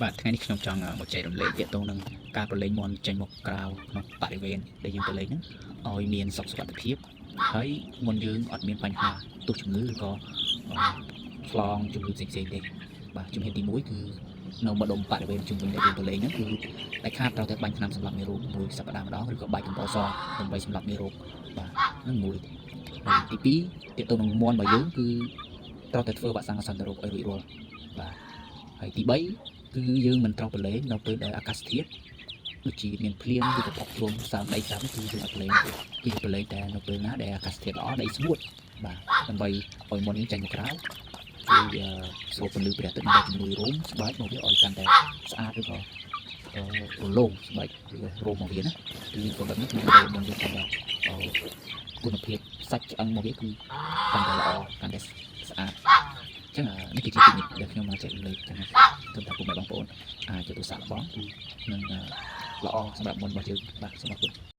បាទថ្ងៃនេះខ្ញុំចង់មកចែករំលែកទាក់ទងនឹងការប្រឡែងមន់ចេញមកក្រៅក្នុងបរិវេណដែលយើងប្រឡែងហ្នឹងឲ្យមានសុខសុវត្ថិភាពហើយមន់យើងអត់មានបញ្ហាទោះជំងឺឬក៏ឆ្លងជំងឺផ្សេងៗទេបាទជំហានទី1គឺនៅម្ដុំបរិវេណជុំវិញដែលយើងប្រឡែងហ្នឹងគឺតែខាតត្រូវតែបាញ់ថ្នាំសម្លាប់មេរោគមួយសប្តាហ៍ម្ដងឬក៏បាយកំប៉ុសដើម្បីសម្លាប់មេរោគបាទហ្នឹងមួយហើយទី2ទាក់ទងនឹងមន់របស់យើងគឺត្រូវតែធ្វើវ៉ាក់សាំងអាសន្នរោគឲ្យរួចរាល់បាទហើយទី3គឺយើងមិនត្រូវប្រឡែងនៅពេលដែលអាកាសធាតុដូចជាមានភ្លៀងឬក៏ផុសព្រំសើមដីសើមគឺយើងអត់ប្រឡែងទេគឺប្រឡែងតែនៅពេលណាដែលអាកាសធាតុល្អដីស្ងួតបាទដើម្បីឲ្យមន់យើងចេញមកក្រៅគឺស្រូបពន្លឺព្រះអាទិត្យដើម្បីជំនួយរោមស្បែកមកវាឲ្យកាន់តែស្អាតឬក៏រលោងស្បែករោមមកវាណាគឺប្របែបនេះគឺមន់យើងកាន់តែគុណភាពសាច់ឆ្អឹងមកវាគឺកាន់តែល្អកាន់តែស្អាតចឹងនេះគឺជាទីនេះដែលខ្ញុំមកចែករំលែកចឹងណាទើបថាពុកម៉ែបងប្អូនអាចទទួលសាកល្បងគឺនឹងល្អសម្រាប់មុនរបស់យើងបាទសូមអរគុណ